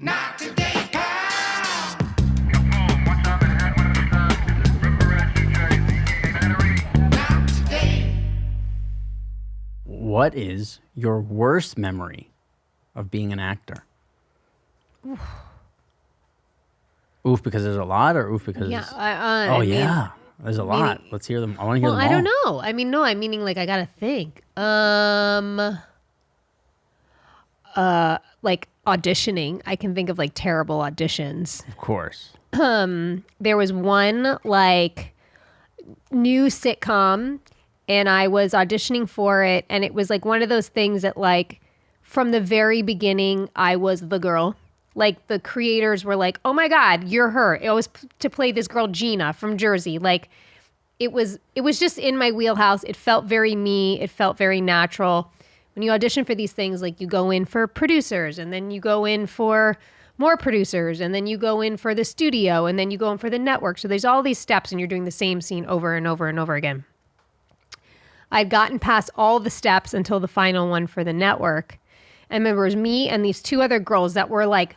Not today, pal. Not today. What is your worst memory of being an actor? Oof, because there's a lot, or oof because there's a lot. Let's hear them. I want to hear them all. I don't know. I mean, no, I'm meaning like I gotta think. Like auditioning. I can think of like terrible auditions. Of course. There was one like new sitcom, and I was auditioning for it, and it was like one of those things that like from the very beginning I was the girl. Like the creators were like, "Oh my God, you're her." It was to play this girl Gina from Jersey. Like it was just in my wheelhouse. It felt very me. It felt very natural. When you audition for these things, like you go in for producers, and then you go in for more producers, and then you go in for the studio, and then you go in for the network. So there's all these steps, and you're doing the same scene over and over and over again. I'd gotten past all the steps until the final one for the network. And remember, it was me and these two other girls that were like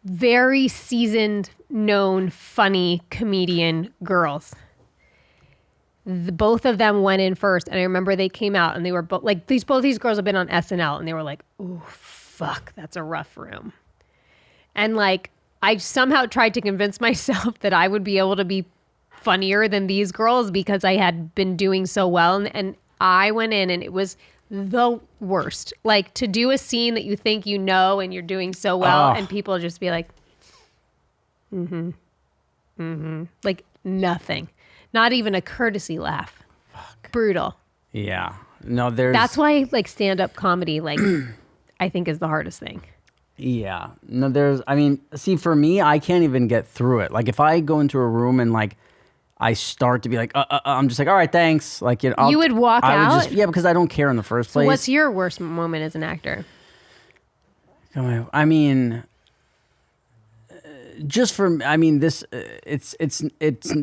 very seasoned, known, funny comedian girls. Both of them went in first, and I remember they came out, and they were both like both these girls have been on SNL, and they were like, "Oh fuck, that's a rough room." And like I somehow tried to convince myself that I would be able to be funnier than these girls because I had been doing so well, and I went in, and it was the worst. Like to do a scene that you think you know and you're doing so well, and people just be like, like nothing. Not even a courtesy laugh. Fuck. Brutal. Yeah. No, that's why like stand-up comedy, like I think is the hardest thing. Yeah. No, see, for me, I can't even get through it. Like if I go into a room and like I start to be like, I'm just like, all right, thanks. Like, you know, you would walk out? Because I don't care in the first place. So what's your worst moment as an actor? I mean, it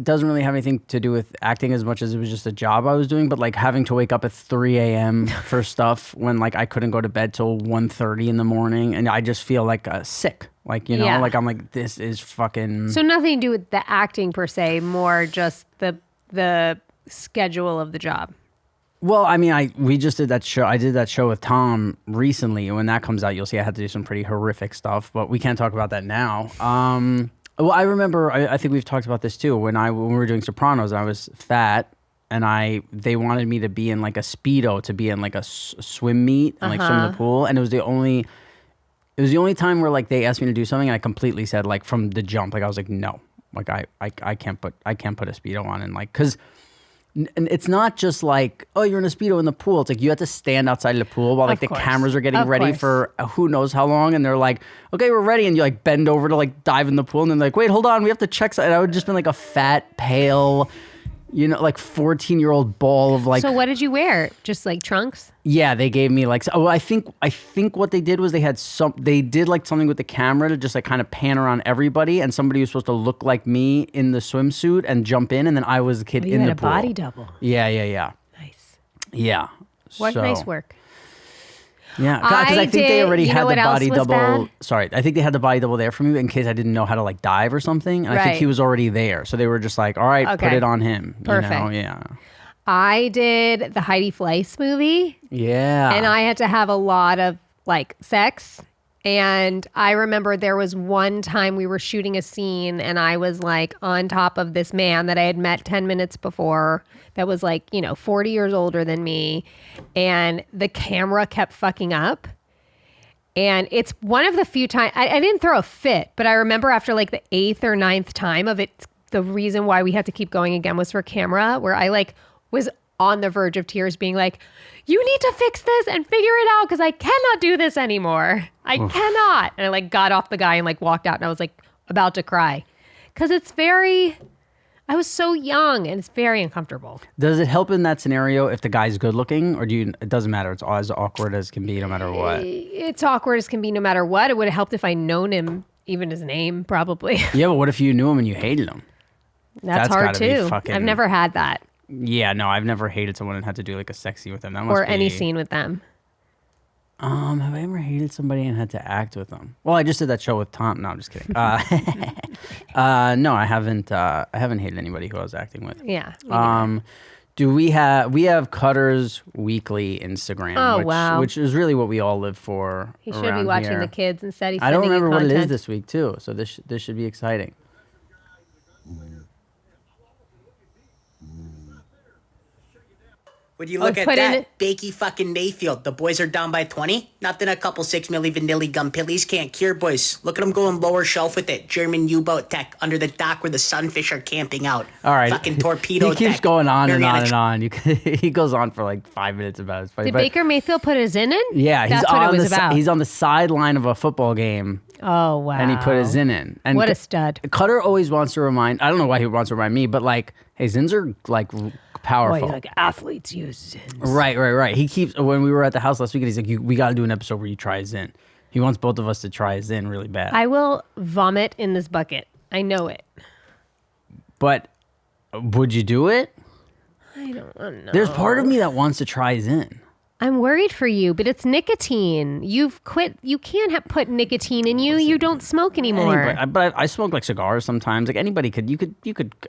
doesn't really have anything to do with acting as much as it was just a job I was doing, but like having to wake up at 3 a.m. for stuff when like I couldn't go to bed till 1:30 in the morning, and I just feel like sick. Like, you know, like I'm like, this is fucking... So nothing to do with the acting per se, more just the schedule of the job. Well, I mean, we just did that show. I did that show with Tom recently. And when that comes out, you'll see I had to do some pretty horrific stuff, but we can't talk about that now. Well, I remember, I think we've talked about this too. When we were doing Sopranos, I was fat, and they wanted me to be in like a Speedo, to be in like a swim meet and like swim in the pool. And it was the only time where like they asked me to do something, and I completely said like from the jump, like I was like, no, like I can't put a Speedo on, and like, cause it's not just like, oh, you're in a Speedo in the pool. It's like you have to stand outside of the pool while like the cameras are getting ready for who knows how long, and they're like, okay, we're ready, and you like bend over to like dive in the pool, and then like, wait, hold on, we have to check. And I would just been like a fat, pale, you know, like 14-year-old ball of like. So what did you wear? Just like trunks? Yeah, they gave me like. I think what they did was they did like something with the camera to just like kind of pan around everybody, and somebody was supposed to look like me in the swimsuit and jump in, and then I was the kid in the pool. You had a body double. Yeah. Nice. Yeah. What nice work. Yeah, because I think they already had the body double. Bad? Sorry, I think they had the body double there for me in case I didn't know how to like dive or something. And I think he was already there, so they were just like, "All right, put it on him." Perfect. You know? Yeah. I did the Heidi Fleiss movie. Yeah. And I had to have a lot of like sex. And I remember there was one time we were shooting a scene, and I was like on top of this man that I had met 10 minutes before that was like, 40 years older than me. And the camera kept fucking up. And it's one of the few times, I didn't throw a fit, but I remember after like the 8th or 9th time of it, the reason why we had to keep going again was for camera, where I like was on the verge of tears being like, you need to fix this and figure it out because I cannot do this anymore. I cannot. And I like got off the guy and like walked out, and I was like about to cry because I was so young and it's very uncomfortable. Does it help in that scenario if the guy's good looking, or it doesn't matter? It's as awkward as can be no matter what. It's awkward as can be no matter what. It would have helped if I known him, even his name probably. Yeah, but what if you knew him and you hated him? That's hard too. I've never had that. Yeah, no, I've never hated someone and had to do like a sex scene with them. That must or any scene with them. Have I ever hated somebody and had to act with them? Well, I just did that show with Tom. No, I'm just kidding. No, I haven't. I haven't hated anybody who I was acting with. Yeah. me neither. Do we have Cutter's weekly Instagram? Oh, wow. Which is really what we all live for. He should be around watching here. the kids instead. He's I don't sending you remember what it is content. this week too. So this should be exciting. Would you look at put in that? Bakey fucking Mayfield. The boys are down by 20. Nothing a couple 6 milli vanilli gum pillies can't cure, boys. Look at them going lower shelf with it. German U-boat tech under the dock where the sunfish are camping out. All right. Fucking torpedo He keeps tech. going on and on Mariana and on. He goes on for like 5 minutes about it. Did Baker Mayfield put his in? Yeah, That's what it was about. He's on the sideline of a football game, Oh, wow. and he put his zin in. And What a stud. Cutter always wants to remind. I don't know why he wants to remind me, but like, hey, zins are like powerful. athletes use zins. Right. He keeps, when we were at the house last week, he's like, we got to do an episode where you try his zin. He wants both of us to try his zin really bad. I will vomit in this bucket. I know it. But would you do it? I don't know. There's part of me that wants to try zin. I'm worried for you, but it's nicotine. You've quit. You can't put nicotine in you. You don't smoke anymore. But I smoke like cigars sometimes. Like anybody could.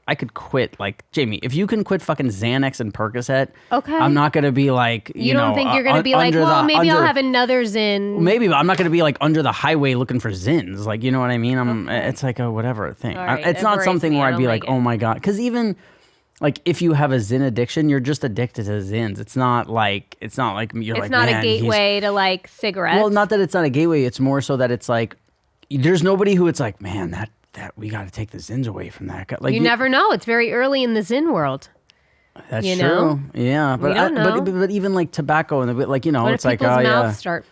I could quit. Like Jamie, if you can quit fucking Xanax and Percocet, Okay. I'm not gonna be like You don't think you're going to be like, well, maybe I'll have another Zin. Maybe, but I'm not gonna be like under the highway looking for zins. Like you know what I mean? It's like a whatever thing. All right, It's it not worries something me. where I I'd be don't like, like it. oh my god, because even. Like if you have a zin addiction, you're just addicted to zins. It's not like you're It's like, not man, a gateway to like cigarettes. Well, not that it's not a gateway. It's more so that it's like there's nobody who it's like, man, that we got to take the zins away from that guy. Like you never know. It's very early in the Zin world. That's you true. know? Yeah, but We don't know. but even like tobacco and like What it's if like people's oh mouths yeah, start?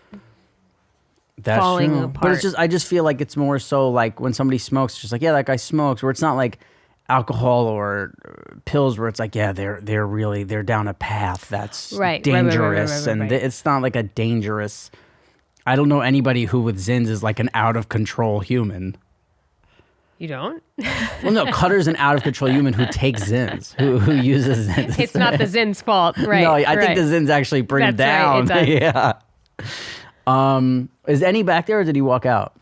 that's falling true. But it's apart? I just feel like it's more so like when somebody smokes, it's just like yeah, that guy smokes. Where it's not like alcohol or pills where it's like yeah, they're down a path that's Right. dangerous, Right. and it's not like a dangerous. I don't know anybody who with zins is like an out of control human. You don't? Well, no, Cutter's an out of control human who takes zins, who uses zins. It's not the Zin's fault, right? No, I think the zins actually bring him That's down. right, it does. Yeah. Is Any back there, or did he walk out?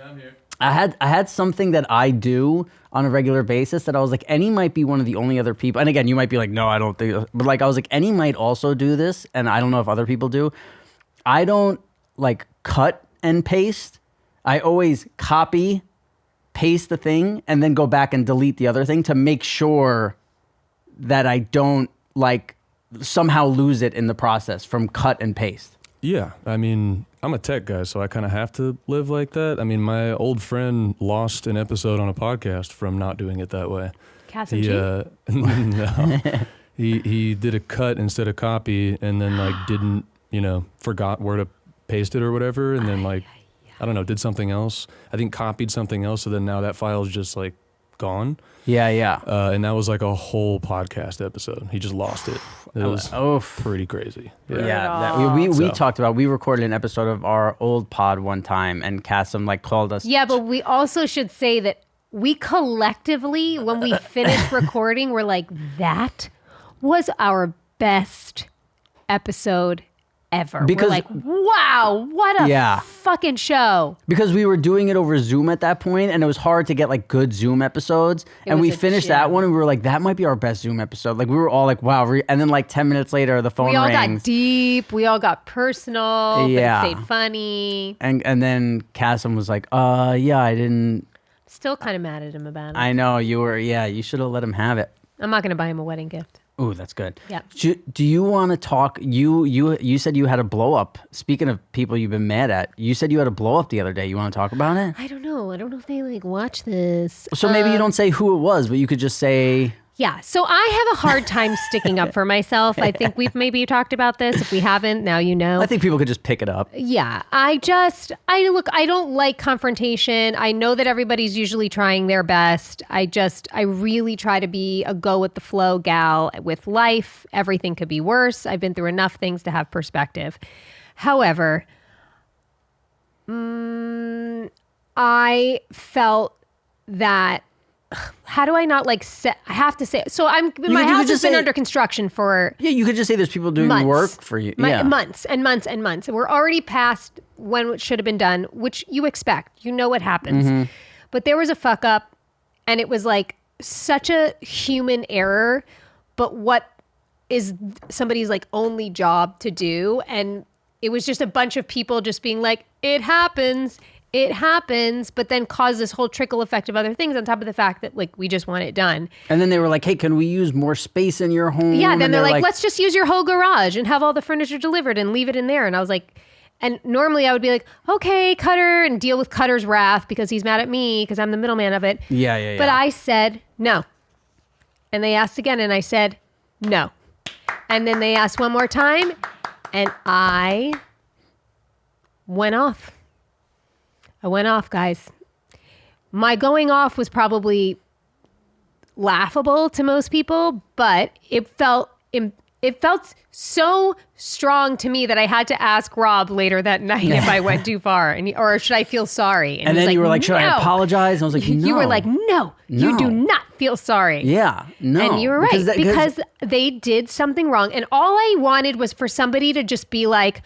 I'm here. I had something that I do on a regular basis that I was like, Any might be one of the only other people. And again, you might be like, no, I don't think. But like, I was like, Any might also do this, and I don't know if other people do. I don't like cut and paste. I always copy, paste the thing, and then go back and delete the other thing to make sure that I don't like somehow lose it in the process from cut and paste. Yeah, I mean, I'm a tech guy, so I kind of have to live like that. I mean, my old friend lost an episode on a podcast from not doing it that way. Cass and He, G? no, he did a cut instead of copy, and then like didn't, forgot where to paste it or whatever, and then like, I don't know, did something else. I think copied something else, so then now that file's just like gone. Yeah. And that was like a whole podcast episode. He just lost it. It was pretty crazy. Yeah, we So- talked about. We recorded an episode of our old pod one time, and Cassim like called us. Yeah, but we also should say that we collectively, when we finished recording, we're like, that was our best episode ever. Because- we're like, wow, what a Yeah. fucking show. Because we were doing it over Zoom at that point, and it was hard to get like good Zoom episodes. And was we a finished that gem. one, and we were like, that might be our best Zoom episode. Like we were all like, wow. And then like 10 minutes later, the phone We all rings. got deep. We all got personal. Yeah. But it stayed funny. And then Cassim was like, yeah, I didn't. Still kind of mad at him about it. I know you were. Yeah, you should have let him have it. I'm not going to buy him a wedding gift. Ooh, that's good. Yeah. Do you want to talk? You said you had a blow up. Speaking of people you've been mad at, you said you had a blow up the other day. You want to talk about it? I don't know. I don't know if they like watch this. So maybe you don't say who it was, but you could just say. Yeah. So I have a hard time sticking up for myself. I think we've maybe talked about this. If we haven't, now you know. I think people could just pick it up. Yeah. I don't like confrontation. I know that everybody's usually trying their best. I really try to be a go with the flow gal with life. Everything could be worse. I've been through enough things to have perspective. However, I felt that how do I not like say, I have to say, so my could house has just been say- under construction for Yeah, you could just say there's people doing months. work for you. Yeah. Months and months and months. And we're already past when it should have been done, which you expect. You know what happens. Mm-hmm. But there was a fuck up, and it was like such a human error. But what is somebody's like only job to do? And it was just a bunch of people just being like, it happens, but then cause this whole trickle effect of other things on top of the fact that like we just want it done. And then they were like, hey, can we use more space in your home? Yeah, then And they're like, let's just use your whole garage and have all the furniture delivered and leave it in there. And I was like, and normally I would be like, okay, Cutter, and deal with Cutter's wrath because he's mad at me because I'm the middleman of it. Yeah. But I said no. And they asked again, and I said no. And then they asked one more time, and I went off. I went off, guys. My going off was probably laughable to most people, but it felt so strong to me that I had to ask Rob later that night if I went too far, or should I feel sorry? And he then was you were like, should I "No." apologize? And I was like, no. You were like, no, you do No. not feel sorry. Yeah, no. And you were right because they did something wrong. And all I wanted was for somebody to just be like,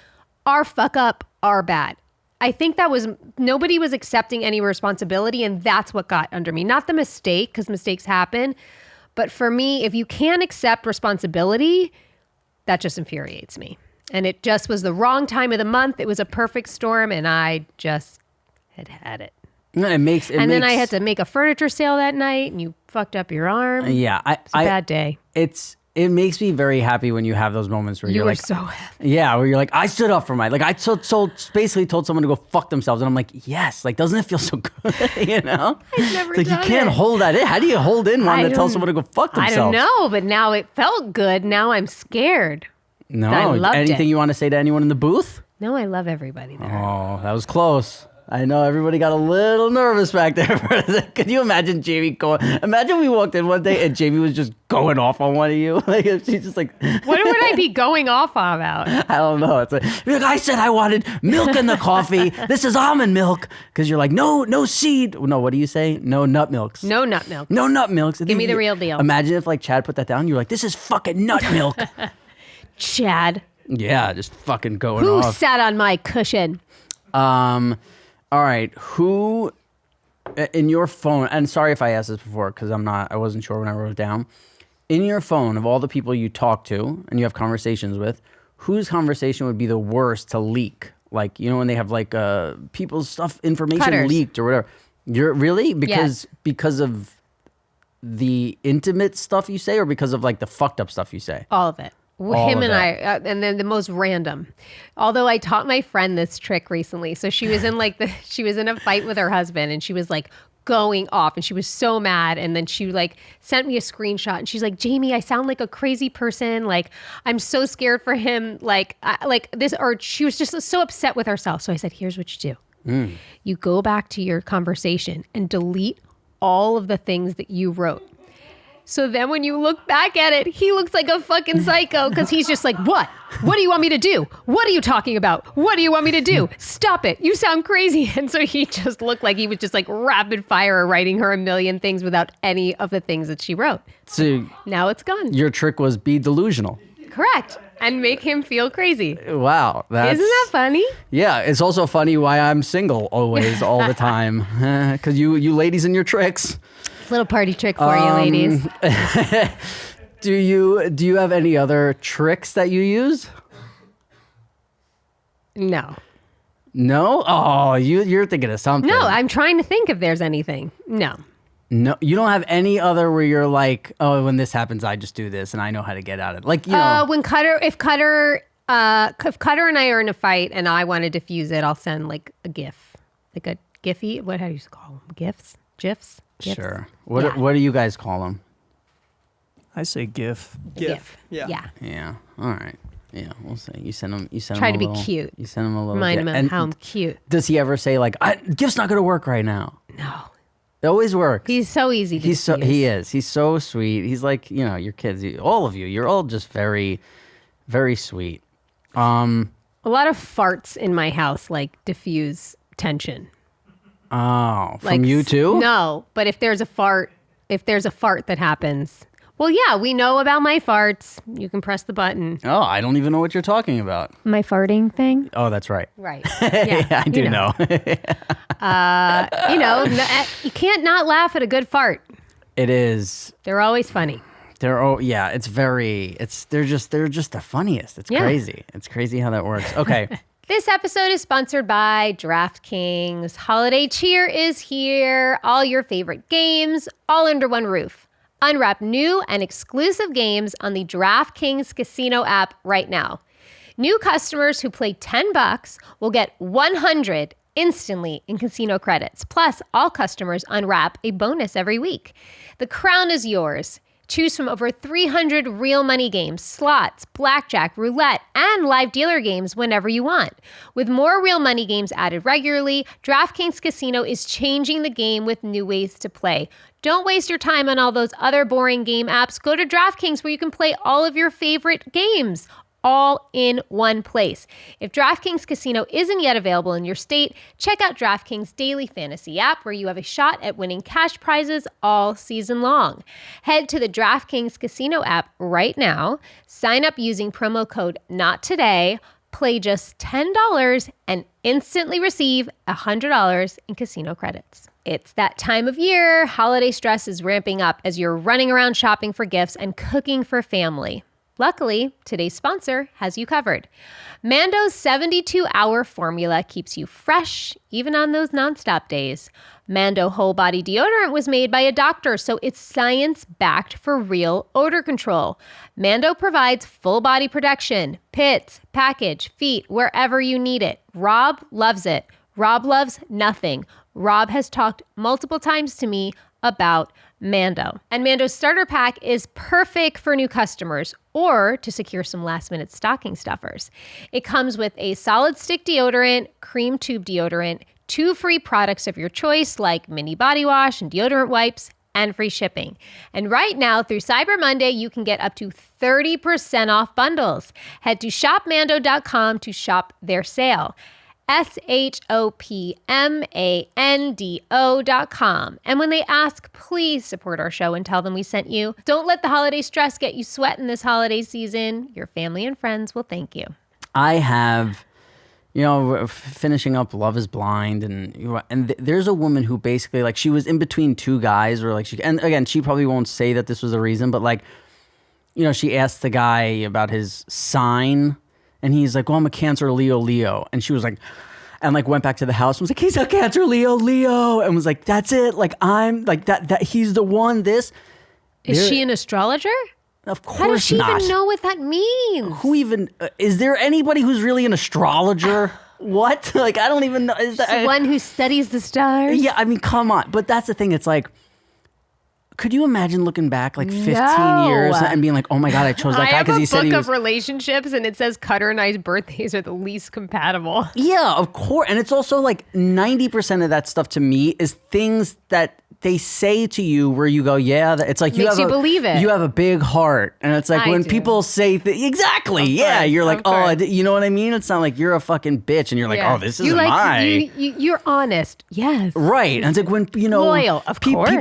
our fuck up, our bad. I think that was, nobody was accepting any responsibility. And that's what got under me. Not the mistake, because mistakes happen. But for me, if you can't accept responsibility, that just infuriates me. And it just was the wrong time of the month. It was a perfect storm. And I just had it. No, Then I had to make a furniture sale that night, and you fucked up your arm. Yeah, It's a bad day. It makes me very happy when you have those moments where You you're were like, so happy. yeah, where you're like, I stood up for my, like I basically told someone to go fuck themselves, and I'm like, yes, like doesn't it feel so good, you know? I've never It's like done you can't it. hold that in. How do you hold in wanting to tell someone to go fuck I themselves? don't know, but now it felt good. Now I'm scared. No, I loved anything it. you want to say to anyone in the booth? No, I love everybody there. Oh, that was close. I know everybody got a little nervous back there. Could you imagine Jamie going? Imagine we walked in one day and Jamie was just going off on one of you. Like she's just like, What would I be going off about? I don't know. It's like, you're like, I said I wanted milk in the coffee. This is almond milk. Because you're like, no seed. No, what do you say? No nut milks. No nut milk. No nut milks. Give me the real deal. Imagine if like Chad put that down. You're like, this is fucking nut milk. Chad, Yeah, just fucking going who off. sat on my cushion? All right, who in your phone? And sorry if I asked this before because I wasn't sure when I wrote it down. In your phone, of all the people you talk to and you have conversations with, whose conversation would be the worst to leak? Like, you know, when they have like people's stuff, information Cutters. leaked or whatever. You're really because of the intimate stuff you say, or because of like the fucked up stuff you say? All of it. All Him of and it. I, and then the most random. Although I taught my friend this trick recently. So she was in she was in a fight with her husband, and she was like going off, and she was so mad. And then she like sent me a screenshot, and she's like, Jamie, I sound like a crazy person. Like I'm so scared for him. Like this, or she was just so upset with herself. So I said, here's what you do. You go back to your conversation and delete all of the things that you wrote. So then when you look back at it, he looks like a fucking psycho because he's just like, what? What do you want me to do? What are you talking about? What do you want me to do? Stop it. You sound crazy. And so he just looked like he was just like rapid fire writing her a million things without any of the things that she wrote. So Now it's gone. your trick was be delusional. Correct. And make him feel crazy. Wow. Isn't that funny? Yeah, it's also funny why I'm single always, all the time. Because you ladies and your tricks. Little party trick for you, ladies. Do you have any other tricks that you use? No. No? Oh, you're thinking of something. No, I'm trying to think if there's anything. No. No, you don't have any other where you're like, oh, when this happens, I just do this and I know how to get out of it. Like, you know. If Cutter and I are in a fight and I want to diffuse it, I'll send like a GIF, like a Giphy. What do you call them? GIFs? GIFs? GIFs? Sure. Yeah. What do you guys call them? I say GIF. GIF. Yeah. Yeah. Yeah. All right. Yeah, we'll see. You send them. Try them to a be little- cute. You send them a little. Remind gift. him And of how I'm cute. does he ever say like, "GIF's not going to work right now"? No. It always works. He's so easy to diffuse. He is. He's so sweet. He's like, you know, your kids. All of you. You're all just very, very sweet. A lot of farts in my house like diffuse tension. Oh, Like from you too? No, but if there's a fart, if there's a fart that happens. Well, yeah, we know about my farts. You can press the button. Oh, I don't even know what you're talking about. My farting thing? Oh, that's right. Right. Yeah, I do know. You can't not laugh at a good fart. It is. They're always funny. They're just the funniest. It's crazy. It's crazy how that works. Okay. This episode is sponsored by DraftKings. Holiday cheer is here. All your favorite games, all under one roof. Unwrap new and exclusive games on the DraftKings Casino app right now. New customers who play $10 will get 100 instantly in casino credits. Plus, all customers unwrap a bonus every week. The crown is yours. Choose from over 300 real money games, slots, blackjack, roulette, and live dealer games whenever you want. With more real money games added regularly, DraftKings Casino is changing the game with new ways to play. Don't waste your time on all those other boring game apps. Go to DraftKings where you can play all of your favorite games, all in one place. If DraftKings Casino isn't yet available in your state, check out DraftKings Daily Fantasy app where you have a shot at winning cash prizes all season long. Head to the DraftKings Casino app right now, sign up using promo code NOTTODAY, play just $10 and instantly receive $100 in casino credits. It's that time of year. Holiday stress is ramping up as you're running around shopping for gifts and cooking for family. Luckily, today's sponsor has you covered. Mando's 72-hour formula keeps you fresh, even on those nonstop days. Mando Whole Body Deodorant was made by a doctor, so it's science-backed for real odor control. Mando provides full body protection, pits, package, feet, wherever you need it. Rob loves it. Rob loves nothing. Rob has talked multiple times to me about Mando. And Mando's starter pack is perfect for new customers or to secure some last-minute stocking stuffers. It comes with a solid stick deodorant, cream tube deodorant, 2 free products of your choice like mini body wash and deodorant wipes, and free shipping. And right now through Cyber Monday, you can get up to 30% off bundles. Head to shopmando.com to shop their sale. shopmando.com. And when they ask, please support our show and tell them we sent you. Don't let the holiday stress get you sweating this holiday season. Your family and friends will thank you. I have, finishing up Love is Blind, and there's a woman who basically, like, she was in between two guys, or like, and again, she probably won't say that this was the reason, but like, she asked the guy about his sign. And he's like, well, I'm a Cancer, Leo. And she was like, and like went back to the house and was like, he's a Cancer, Leo. And was like, that's it. Like, I'm like that he's the one, this. Is she an astrologer? Of course not. How does she even know what that means? Who even, is there anybody who's really an astrologer? What? Like, I don't even know. Is that one who studies the stars? Yeah, I mean, come on. But that's the thing. It's like, could you imagine looking back like 15 years and being like, oh my God, I chose that guy because he said he was... I have a book of relationships and it says Cutter and I's birthdays are the least compatible. Yeah, of course. And it's also like 90% of that stuff to me is things that they say to you where you go, yeah, it's like Makes you believe it. You have a big heart. And it's like when people say, exactly, yeah, you're like, oh, you know what I mean? It's not like you're a fucking bitch and you're like, oh, this isn't you're honest. Yes. Right. And it's like when, loyal, of course.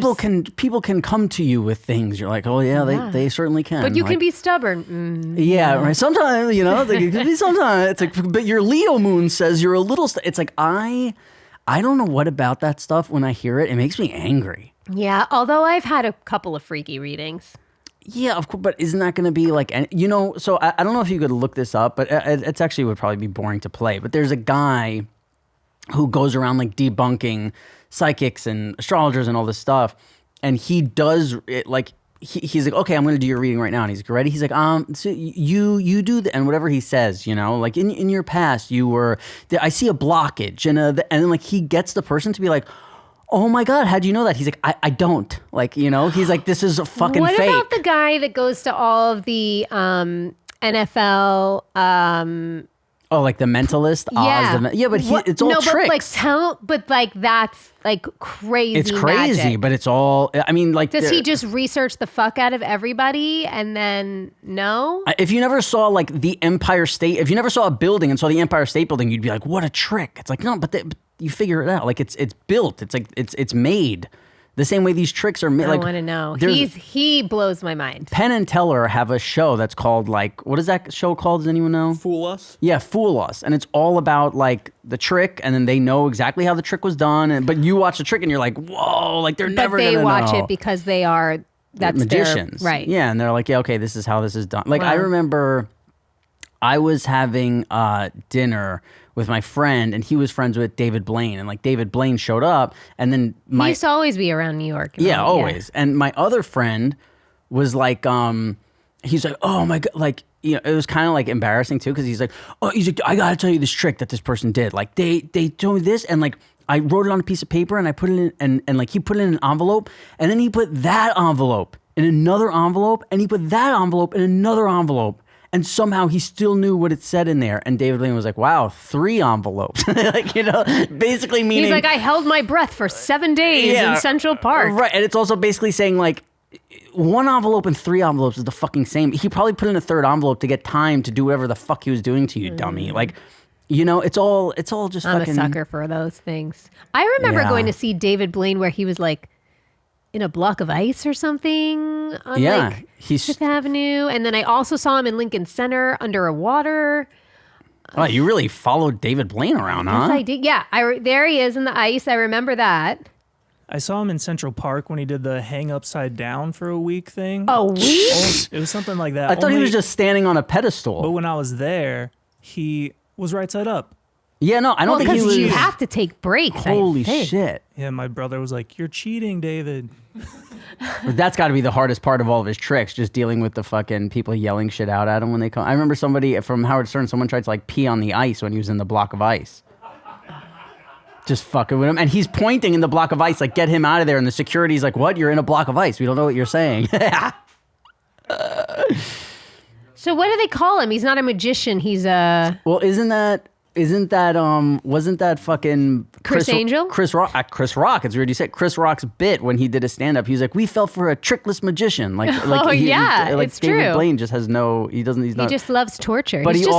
People can come to you with things. You're like, oh yeah. They certainly can. But you can be stubborn. Yeah, right. Sometimes, it's like, it could be sometimes. It's like, but your Leo moon says you're a little, it's like, I don't know what about that stuff. When I hear it, it makes me angry. Yeah, although I've had a couple of freaky readings. Yeah, of course, but isn't that going to be like, so I don't know if you could look this up, but it's actually would probably be boring to play. But there's a guy who goes around like debunking psychics and astrologers and all this stuff. And he does it like, he's like, okay, I'm going to do your reading right now. And he's like, ready? He's like, so you do the, and whatever he says, like in your past, you were, I see a blockage. And then like he gets the person to be like, oh my God, how'd you know that? He's like, I don't. Like, he's like, this is a fucking fake. What about the guy that goes to all of the NFL Oh, like the mentalist? Yeah. But it's all tricks. But that's like crazy. It's crazy, magic. but it's all, I mean, like. Does he just research the fuck out of everybody and then no? If you never saw like the Empire State, if you never saw a building and saw the Empire State Building, you'd be like, what a trick. It's like, no, but you figure it out. Like it's built. It's like, it's made. The same way these tricks are made. I Like, want to know. there's- He blows my mind. Penn and Teller have a show that's called like, what is that show called? Does anyone know? Fool us. Yeah, Fool Us. And it's all about like the trick, and then they know exactly how the trick was done. But you watch the trick and you're like, whoa, like they're never But they gonna watch know. it because they are that's magicians. their, right. Yeah, and they're like, yeah, okay, this is how this is done. Like I Wow. remember I was having dinner with my friend, and he was friends with David Blaine, and like David Blaine showed up, and then He my used to always be around New York. yeah, always. And my other friend was like, he's like, oh my god, like, you know, it was kind of like embarrassing too, because he's like, I gotta tell you this trick that this person did. Like they told me this, and like I wrote it on a piece of paper, and I put it in, and like he put it in an envelope, and then he put that envelope in another envelope, and he put that envelope in another envelope. And somehow he still knew what it said in there. And David Blaine was like, wow, 3 envelopes. Like, you know, basically meaning. He's like, I held my breath for 7 days in Central Park. Right. And it's also basically saying, like, 1 envelope and 3 envelopes is the fucking same. He probably put in a 3rd envelope to get time to do whatever the fuck he was doing to you, dummy. Like, you know, it's all just I'm fucking. a sucker for those things. I remember Yeah. going to see David Blaine where he was like in a block of ice or something on Yeah, like he's- Fifth Avenue. And then I also saw him in Lincoln Center under a water. Oh, you really followed David Blaine around, huh? Yes, I did. Yeah, there he is in the ice. I remember that. I saw him in Central Park when he did the hang upside down for a week thing. A week? It was something like that. I thought he Only- was just standing on a But pedestal. when I was there, he was right side up. Yeah, no, I don't Well, think he because was. you have to take breaks. Holy I think. shit. Yeah, my brother was like, "You're cheating, David." But that's got to be the hardest part of all of his tricks, just dealing with the fucking people yelling shit out at him when they come. I remember somebody from Howard Stern, someone tried to like pee on the ice when he was in the block of ice. Just fucking with him. And he's pointing in the block of ice, like, get him out of there. And the security's like, what? You're in a block of ice. We don't know what you're saying. So what do they call him? He's not a magician. He's a Well, wasn't that fucking Chris Angel? Chris Rock. Chris Rock. It's weird you said Chris Rock's bit when he did a stand up. He was like, we fell for a trickless magician. Like Oh, yeah, like it's David true. Blaine just has no. He's he not. just loves torture. But He's he just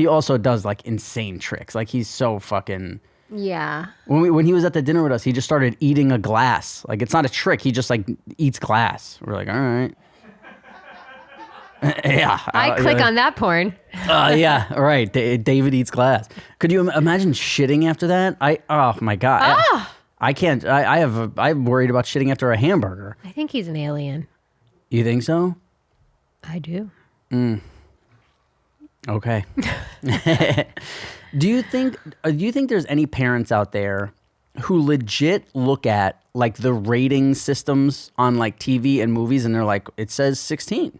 also kinky. does like insane tricks. Like he's so fucking. Yeah. When he was at the dinner with us, he just started eating a glass. Like it's not a trick. He just like eats glass. We're like, all right. Yeah. I click on that porn. Yeah. All right. David eats glass. Could you imagine shitting after that? Oh my god. I can't. I'm worried about shitting after a hamburger. I think he's an alien. You think so? I do. Okay. Do you think there's any parents out there who legit look at like the rating systems on like TV and movies and they're like, it says 16.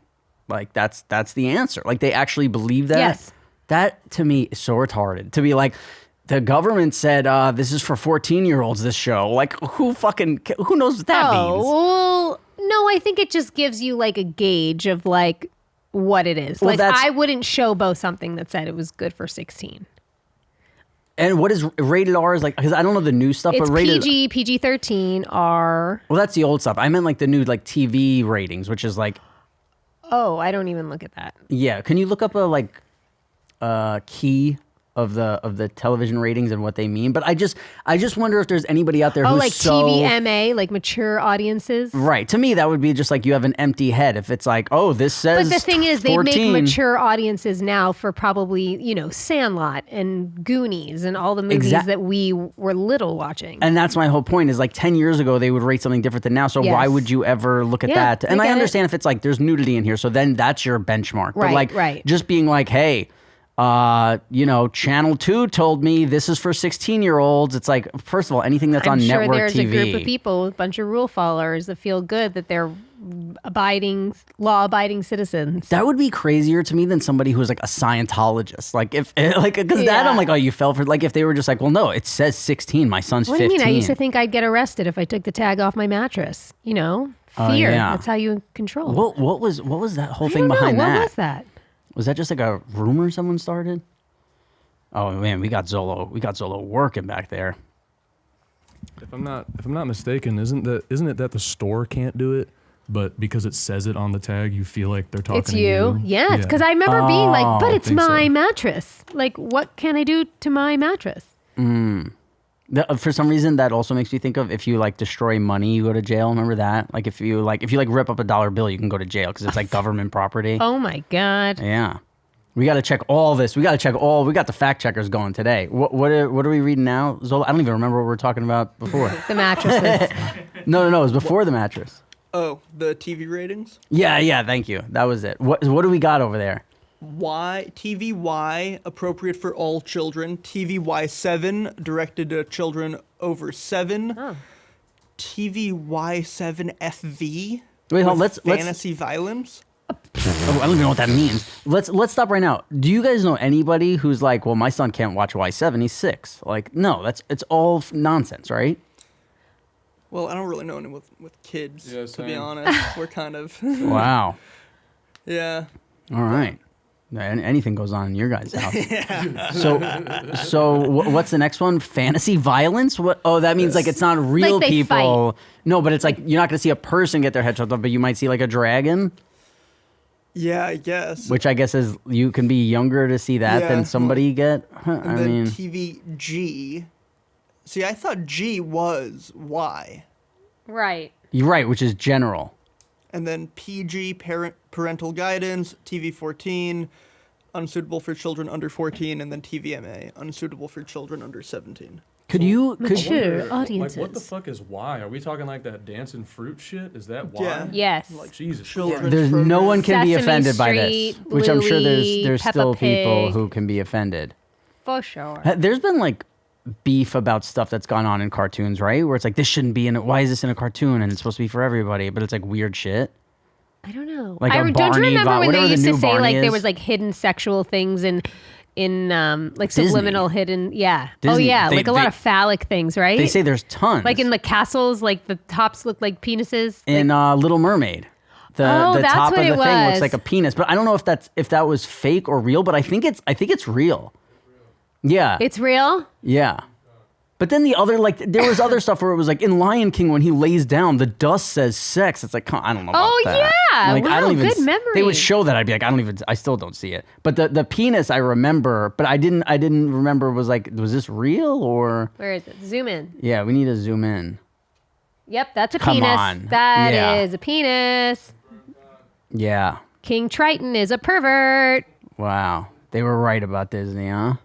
Like that's the answer. Like they actually believe that? Yes. That to me is so retarded. To be like, the government said this is for 14-year-olds, this show. Like who knows what that means? Well, no, I think it just gives you like a gauge of like what it is. Well, Like that's- I wouldn't showboat something that said it was good for 16. And what is rated R is like, because I don't know the new stuff, It's but rated PG, PG-13, R. Well, that's the old stuff. I meant like the new like TV ratings, which is like, Oh, I don't even look at that. yeah. Can you look up a like key of the television ratings and what they mean? But I just wonder if there's anybody out there Oh, who's like so TVMA, like mature audiences. right. To me, that would be just like you have an empty head. If it's like, oh, this says. But the thing is, they 14. make mature audiences now for probably, Sandlot and Goonies and all the movies that we were little watching. And that's my whole point is like 10 years ago, they would rate something different than now. So why Yes. would you ever look at Yeah, that? And I I get understand if it's like there's nudity in here. So then that's your benchmark. But Right, like right. just being like, hey, Channel 2 told me this is for 16-year-olds. It's like, first of all, anything that's I'm on sure network there's TV. a group of people, a bunch of rule followers that feel good that they're law-abiding citizens. That would be crazier to me than somebody who's like a Scientologist. Like if like because that I'm like, oh, you fell for like if they were just like, well, no, it says 16. My son's What do 15. you mean? I used to think I'd get arrested if I took the tag off my mattress. Fear. yeah. That's how you control. What was that whole I thing don't know. behind What that? was that? Was that just like a rumor someone started? Oh man, we got Zolo working back there. If I'm not mistaken, isn't it that the store can't do it, but because it says it on the tag, you feel like they're talking It's to you. you? Yes, because I remember being like, but I it's think so. my mattress. Like, what can I do to my mattress? For some reason, that also makes me think of if you like destroy money, you go to jail. Remember that? Like if you rip up a dollar bill, you can go to jail because it's like government property. Oh my God. Yeah. We got to check all this. We got the fact checkers going today. What are we reading now? Zola, I don't even remember what we were talking about before. The mattresses. No, it was before the mattress. Oh, the TV ratings? Yeah, thank you. That was it. What do we got over there? TVY, appropriate for all children. TVY7, directed to children over 7. Oh. TVY7FV. Wait, hold on, let's fantasy violence. Oh, I don't even know what that means. Let's stop right now. Do you guys know anybody who's like, well, my son can't watch Y7, he's 6. Like, no, it's all nonsense, right? Well, I don't really know anyone with kids, Yeah, to be same. honest. We're kind of... Wow. Yeah. All right. Anything goes on in your guys' house. So what's the next one? Fantasy violence? What? Oh, that means like it's not real Like they people. No, but it's like you're not going to see a person get their head chopped off, but you might see like a dragon, Yeah, I guess. which I guess is you can be younger to see that Yeah. than somebody get. Huh, And I then mean, TVG. See, I thought G was Y. Right. you're right, which is general. And then PG, parental guidance, TV14, unsuitable for children under 14, and then TVMA, unsuitable for children under 17. Could you? Mature Like, audiences. what the fuck is why? Are we talking like that dancing fruit shit? Is that why? Yeah. Yes. Jesus. Children's There's no program. one can be Sesame offended by this, Street, which I'm sure Bluey, there's Peppa still people Pig. who can be offended. For sure. There's been like beef about stuff that's gone on in cartoons, right? Where it's like this shouldn't be in it. Why is this in a cartoon and it's supposed to be for everybody? But it's like weird shit. I don't know. Like a don't you Barney remember when whatever they the used to new say Barney like is. there was like hidden sexual things in like Disney. subliminal hidden oh Disney, yeah, they- like a lot they- of phallic things, right? They say there's tons. like in the castles, like the tops look like penises. in Little Mermaid. The Oh, that's top what of the it thing looks was. like a penis, but I don't know if that was fake or real. But I think it's real. Yeah, It's real. yeah. But then the other there was other stuff where it was like in Lion King when he lays down, the dust says sex. It's like I don't know about Oh, that. yeah. Like I Wow, don't even. good memory. They would show that I'd be like I still don't see it. But the penis I remember, but I didn't remember was this real or Where is it? Zoom in. yeah? We need to zoom in. Yep, that's a Come penis. on. That is Yeah. a penis. Yeah. King Triton is a pervert. Wow. They were right about Disney, huh?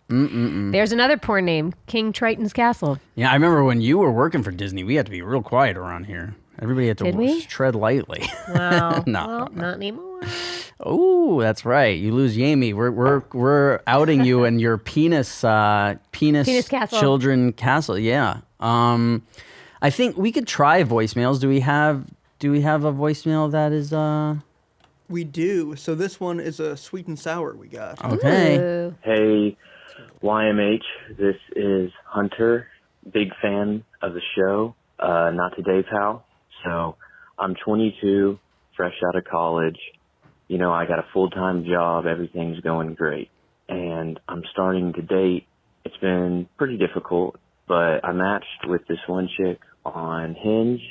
There's another porn name, King Triton's Castle. Yeah, I remember when you were working for Disney, we had to be real quiet around here. Everybody had to Did we? tread lightly. Wow. No, well, not anymore. Oh, that's right. You lose Yami. We're outing you and your penis castle. children castle. Yeah. I think we could try voicemails. Do we have a voicemail that is We do. So this one is a sweet and sour we got. okay? Ooh. Hey, YMH, this is Hunter. Big fan of the show. Not today, pal. So I'm 22, fresh out of college. You know, I got a full-time job. Everything's going great. And I'm starting to date. It's been pretty difficult, but I matched with this one chick on Hinge,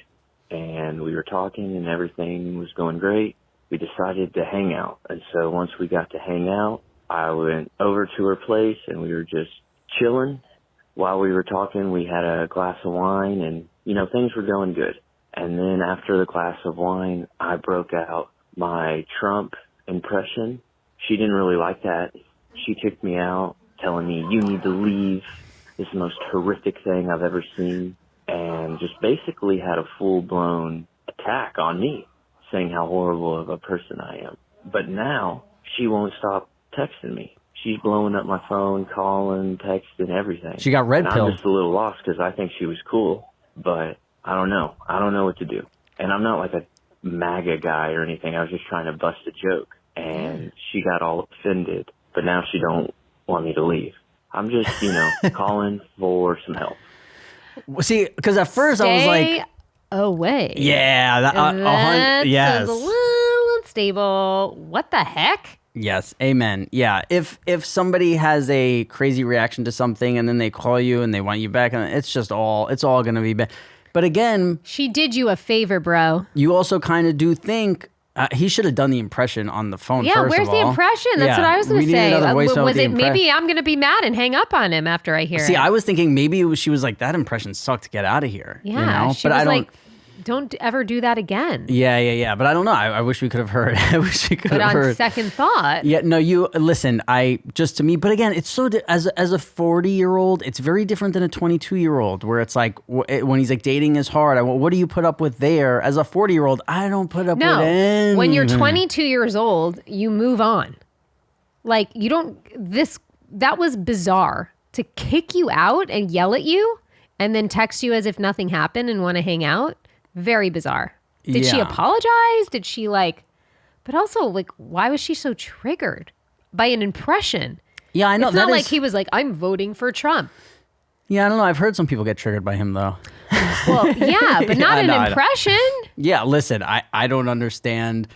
and we were talking, and everything was going great. We decided to hang out. And so once we got to hang out, I went over to her place and we were just chilling. While we were talking, we had a glass of wine and, you know, things were going good. And then after the glass of wine, I broke out my Trump impression. She didn't really like that. She kicked me out, telling me, you need to leave. This is the most horrific thing I've ever seen. And just basically had a full-blown attack on me, saying how horrible of a person I am. But now she won't stop texting me. She's blowing up my phone, calling, texting, everything. She got red and pilled. I'm just a little lost because I think she was cool, but I don't know. I don't know what to do. And I'm not like a MAGA guy or anything. I was just trying to bust a joke, and she got all offended. But now she don't want me to leave. I'm just, you know, calling for some help. See, because at first I was like, Stay away. yeah, That yes. sounds a little unstable. What the heck? Yes, amen. Yeah, if somebody has a crazy reaction to something and then they call you and they want you back, and it's all gonna be bad. But again, She did you a favor, bro. you also kind of do think He should have done the impression on the phone. Yeah, first where's of the all. impression? That's what I was going We to need say. another voicemail with Was the it maybe I'm going to be mad and hang up on him after I hear it? See, I was thinking maybe she was like, that impression sucked. Get out of here. Yeah, you know? she But was I don't. like, don't ever do that again. Yeah. But I don't know. I wish we could have heard. I wish we could But have on heard. second thought, Yeah, no, you listen. To me, but again, it's so as a 40-year-old, it's very different than a 22-year-old, where it's like when he's like dating is hard. What do you put up with there? As a 40-year-old, I don't put up with anything. when you're 22 years old, you move on. Like you don't. That was bizarre to kick you out and yell at you, and then text you as if nothing happened and want to hang out. Very bizarre. Did she Yeah. apologize? Did she like? But also, like, why was she so triggered by an impression? Yeah, I know. It's not like he was like, I'm voting for Trump. Yeah, I don't know. I've heard some people get triggered by him though. Well, yeah, but not I an know, I know. impression. Yeah, listen, I don't understand.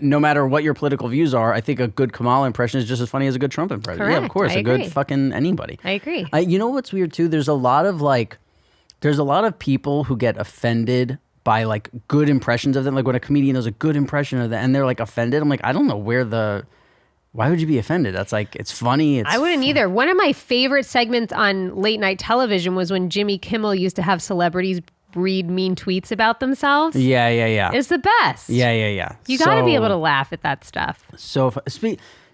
No matter what your political views are, I think a good Kamala impression is just as funny as a good Trump impression. Yeah, of Correct. course, I a good agree. fucking anybody. I agree. You know what's weird too? There's a lot of people who get offended by like good impressions of them. Like when a comedian does a good impression of them and they're like offended. I'm like, I don't know why would you be offended? That's like, it's funny. I wouldn't either. One of my favorite segments on late night television was when Jimmy Kimmel used to have celebrities read mean tweets about themselves. Yeah. It's the best. Yeah. You got to be able to laugh at that stuff. So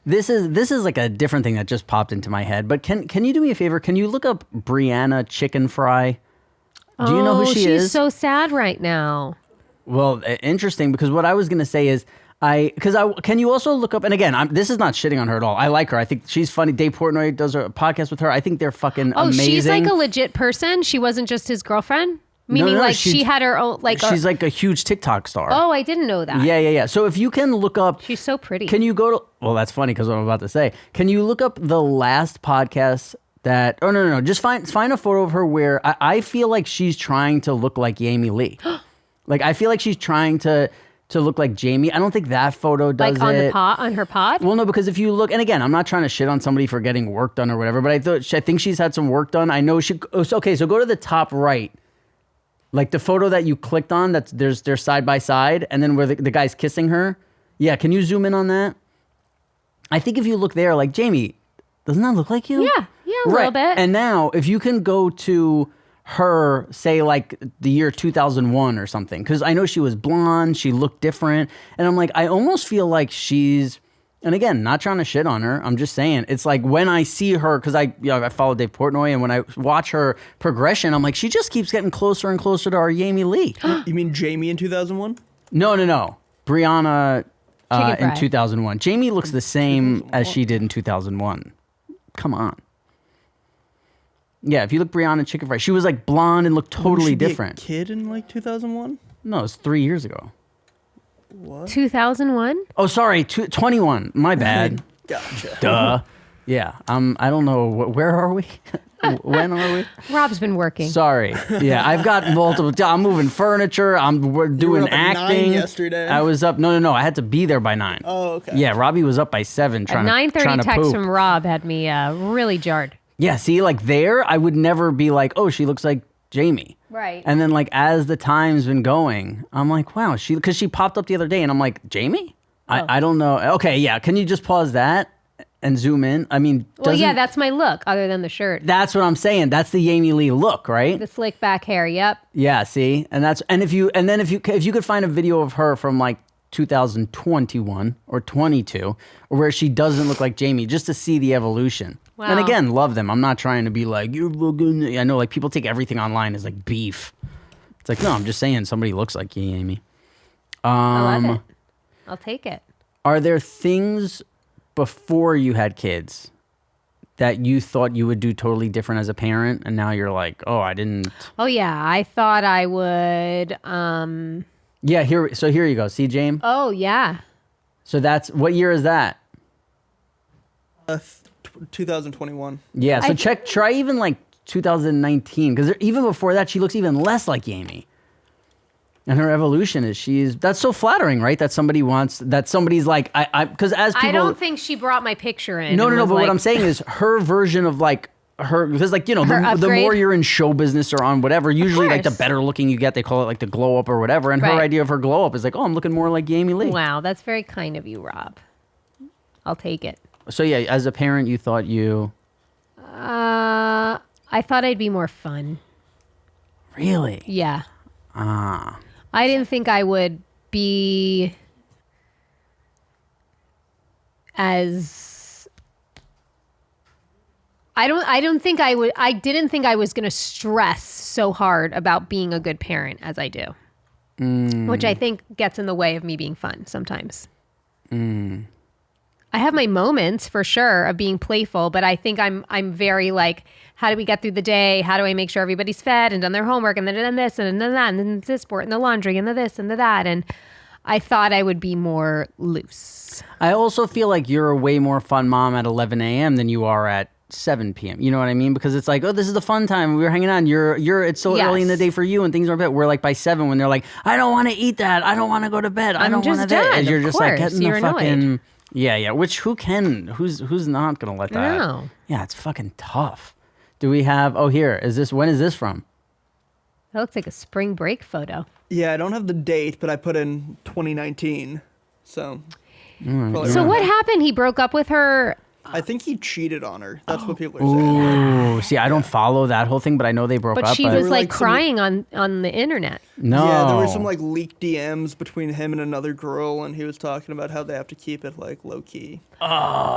this is like a different thing that just popped into my head. But can you do me a favor? Can you look up Brianna Chickenfry? Do you know who she is? She's so sad right now. Well, interesting, because what I was going to say is can you also look up, and again, this is not shitting on her at all. I like her. I think she's funny. Dave Portnoy does a podcast with her. I think they're fucking amazing. She's like a legit person. She wasn't just his girlfriend. Meaning No, like she had her own she's like a huge TikTok star. Oh, I didn't know that. Yeah. So if you can look up, She's so pretty. Can you go to? Well, that's funny because what I'm about to say. Can you look up the last podcast that? Oh no. Just find a photo of her where I feel like she's trying to look like Jamie Lee. Like I feel like she's trying to look like Jamie. I don't think that photo does like on it. the on her pod? Well, no, because if you look, and again, I'm not trying to shit on somebody for getting work done or whatever, but I think she's had some work done. I know she. Okay, so go to the top right. Like the photo that you clicked on, they're side by side, and then where the guy's kissing her. Yeah, can you zoom in on that? I think if you look there, like Jamie, doesn't that look like you? Yeah, a little bit. And now, if you can go to her, say like the year 2001 or something, because I know she was blonde, she looked different, and I'm like, I almost feel like she's. And again, not trying to shit on her. I'm just saying, it's like when I see her, because I follow Dave Portnoy, and when I watch her progression, I'm like, she just keeps getting closer and closer to our Jamie Lee. You mean Jamie in 2001? No. Brianna in Chickenfry. 2001. Jamie looks the same as she did in 2001. Come on. Yeah, if you look Brianna Chickenfry, she was like blonde and looked totally different. Be a kid in like 2001? No, it was 3 years ago. What? 2001? Oh, sorry, 21. My bad. Gotcha. Duh. Yeah. I don't know. Where are we? When are we? Rob's been working. Sorry. Yeah, I've got multiple. I'm moving furniture. We're doing up at 9 acting. yesterday? I was up. No. I had to be there by 9. Oh, okay. Yeah, Robbie was up by 7 A trying to 9:30 text poop. from Rob had me really jarred. Yeah, see, like there, I would never be like, oh, she looks like Jamie. Right. And then like as the time's been going, I'm like, wow, because she popped up the other day, and I'm like, Jamie? I don't know. Okay, yeah. Can you just pause that and zoom in? I mean, Well, yeah, that's my look, other than the shirt. that's what I'm saying. That's the Jamie Lee look, right? The slick back hair. Yep. Yeah, see, if you could find a video of her from like 2021 or 22, or where she doesn't look like Jamie, just to see the evolution. Wow. And again, love them. I'm not trying to be like you're looking. I know like people take everything online as like beef. It's like no, I'm just saying somebody looks like you, Amy. I love it. I'll take it. Are there things before you had kids that you thought you would do totally different as a parent, and now you're like, oh, I didn't? Oh yeah, I thought I would. Yeah, here you go. See, James? Oh yeah. So that's, what year is that? 2021. Yeah, so try even like 2019, because even before that, she looks even less like Amy. And her evolution is that's so flattering, right? That somebody's like, because as people. I don't think she brought my picture in. No, and but was what like- I'm saying is her version of like her, because like, you know, Her the more upgrade? you're in show business or on whatever, usually like the course. better looking you get, they call it like the glow up or whatever. And her Right. idea of her glow up is like, oh, I'm looking more like Jamie Lee. Wow, that's very kind of you, Rob. I'll take it. So yeah, as a parent, you thought you I thought I'd be more fun. really? Yeah. Ah. I didn't think I would be as I didn't think I was going to stress so hard about being a good parent as I do. Which I think gets in the way of me being fun sometimes. I have my moments for sure of being playful, but I think I'm very like, how do we get through the day? How do I make sure everybody's fed and done their homework and then this and then that and then this sport and the laundry and the this and the that? And I thought I would be more loose. I also feel like you're a way more fun mom at 11 a.m. than you are at 7 p.m. You know what I mean? Because it's like, oh, this is the fun time. We were hanging out. It's so early in the Yes. day for you and things are a bit. We're like by 7 when they're like, I don't want to eat that. I don't want to go to bed. I I'm don't want just to. done, You're of just like course. getting You're the annoyed. fucking. Yeah. Which who's not gonna let that? No. Yeah, it's fucking tough. Do we have? Oh, here is this. When is this from? That looks like a spring break photo. Yeah, I don't have the date, but I put in 2019. So, probably So around what there. happened? He broke up with her. I think he cheated on her. That's what people are saying. Ooh, see, I don't follow that whole thing, but I know they broke But up. she but was were, like like, some- crying on the internet. no. Yeah, there were some like leaked DMs between him and another girl, and he was talking about how they have to keep it like low key.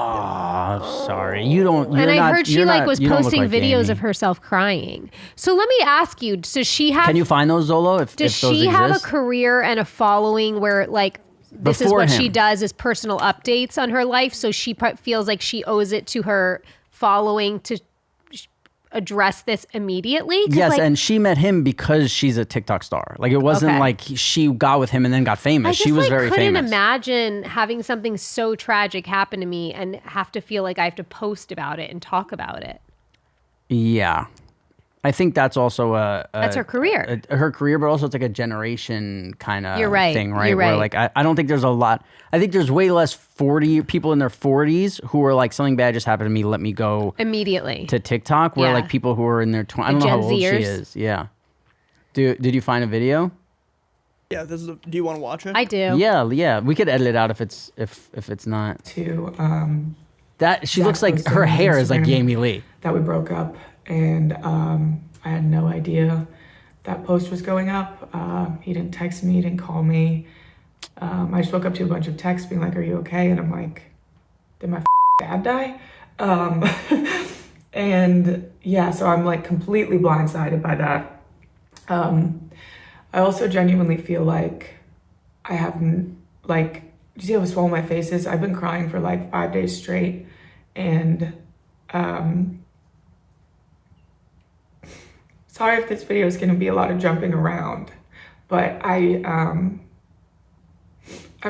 Oh, sorry. You don't. And I not- heard she you're like not- was you don't look posting like videos Amy. of herself crying. So let me ask you, does she have Can you find those, Zolo? If does those she have a exist? career and a following where like this is Before what she him. does is personal updates on her life, so she feels like she owes it to her following to address this immediately? 'Cause, Yes, like, and she met him because she's a TikTok star. Like it wasn't Okay. like she got with him and then got famous. I just She was like, very couldn't famous. imagine having something so tragic happen to me and have to feel like I have to post about it and talk about it. Yeah, I think that's also That's her career. her career, but also it's like a generation kind of You're right, thing, right? you're Where right. like I don't think there's a lot. I think there's way less 40 people in their 40s who are like something bad just happened to me. Let me go Immediately. to TikTok. Where Yeah. like people who are in their 20s. I don't know Gen how old she Zers. is. Yeah. Did you find a video? Yeah, this is. Do you want to watch it? I do. Yeah. We could edit it out if it's not. To That she Zach looks like posted her on hair is like Instagram. Jamie Lee. that we broke up, and I had no idea that post was going up. He didn't text me, he didn't call me. I just woke up to a bunch of texts being like, "Are you okay?" And I'm like, "Did my dad die?" And yeah, so I'm like completely blindsided by that. I also genuinely feel like I have like, do you see how swollen my face is? I've been crying for like 5 days straight, and sorry if this video is going to be a lot of jumping around, but I'm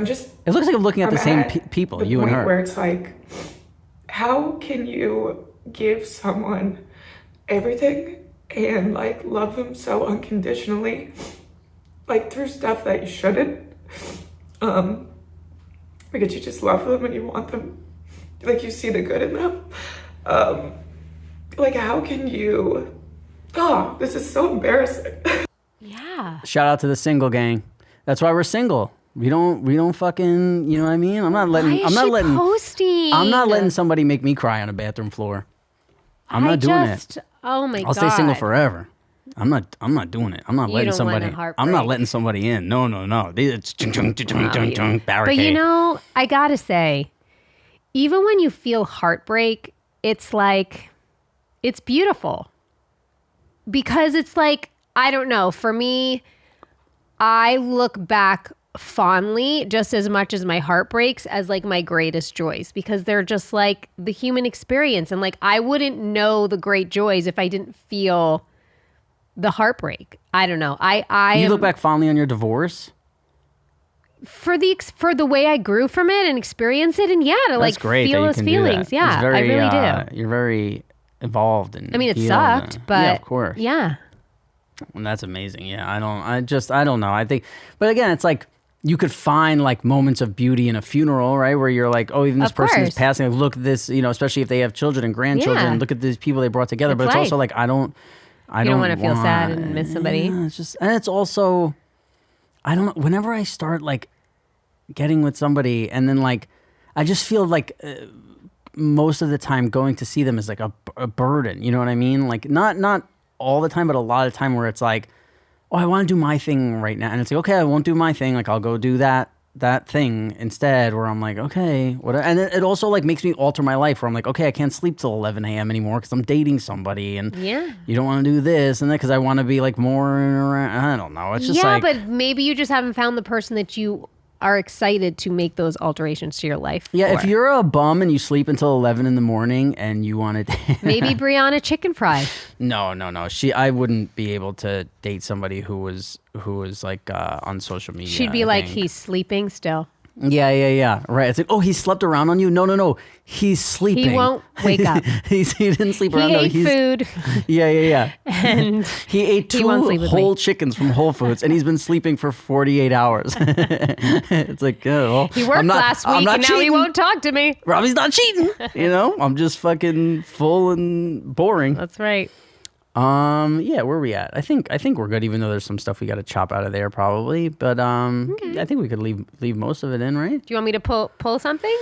just. It looks like I'm looking at the I'm same at people, the you and point her. Where it's like, how can you give someone everything and like love them so unconditionally, like through stuff that you shouldn't, because you just love them and you want them, like you see the good in them. Like how can you? Oh, this is so embarrassing. Yeah. Shout out to the single gang. That's why we're single. We don't fucking, you know what I mean? I'm not letting Posting. I'm not letting somebody make me cry on a bathroom floor. I'm not doing it. Oh my god. I'll stay single forever. I'm not doing it. I'm not You letting don't want somebody a I'm heartbreak. not letting somebody in. No. It's barricade. But you know, I gotta say, even when you feel heartbreak, it's like, it's beautiful. Because it's like, I don't know, for me, I look back fondly just as much as my heartbreaks as like my greatest joys, because they're just like the human experience. And like, I wouldn't know the great joys if I didn't feel the heartbreak. I don't know. You look back fondly on your divorce? for the way I grew from it and experience it, and yeah, to That's like great feel that you those can do feelings. that. Yeah, It's very, I really do. You're very involved and I mean, it healed sucked, and- but yeah, of course. yeah. And that's amazing. Yeah, I don't know. I think, but again, it's like you could find like moments of beauty in a funeral, right? Where you're like, oh, even this Of person is course. passing. Like, look at this, especially if they have children and grandchildren. Yeah. Look at these people they brought together. But It's it's also life. like I don't You don't want to feel sad and miss somebody. Yeah, it's just, and it's also, I don't know. Whenever I start like getting with somebody, and then like, I just feel like most of the time going to see them is like a burden. You know what I mean? Like not all the time, but a lot of time where it's like, oh, I want to do my thing right now, and it's like, okay, I won't do my thing. Like I'll go do that thing instead. Where I'm like, okay, what? And it also like makes me alter my life. Where I'm like, okay, I can't sleep till 11 a.m. anymore because I'm dating somebody, and Yeah. you don't want to do this and that because I want to be like more around. I don't know. It's just Yeah, like, but maybe you just haven't found the person that you are excited to make those alterations to your life. yeah, if for. you're a bum and you sleep until 11 in the morning and you want to, Maybe Brianna Chickenfry. no, I wouldn't be able to date somebody who was like on social media. She'd be I like, think. he's sleeping still. Yeah. Right. It's like, oh, he slept around on you. No. He's sleeping. He won't wake up. he didn't sleep around. He No, ate he's, food Yeah. and He ate He two won't sleep with me. whole chickens from Whole Foods, and he's been sleeping for 48 hours. It's like, well, he worked last week and now he won't talk to me. Robbie's not cheating. I'm just fucking full and boring. That's right. Yeah, where are we at? I think we're good, even though there's some stuff we got to chop out of there probably. But I think we could leave most of it in, right? Do you want me to pull something?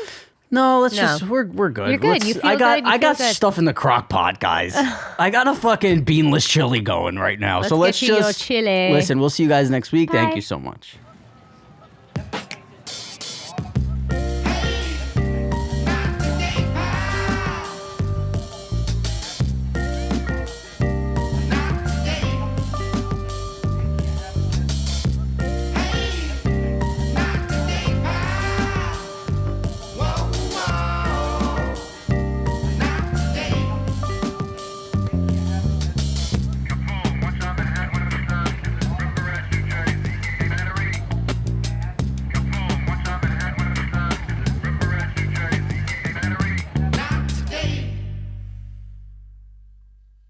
No, let's No. just we're good. You're good. You feel I got good. You I got feel good. stuff in the crock pot, guys. I got a fucking beanless chili going right now. So Let's let's get you your just chili. listen. We'll see you guys next week. Thank Bye. you so much.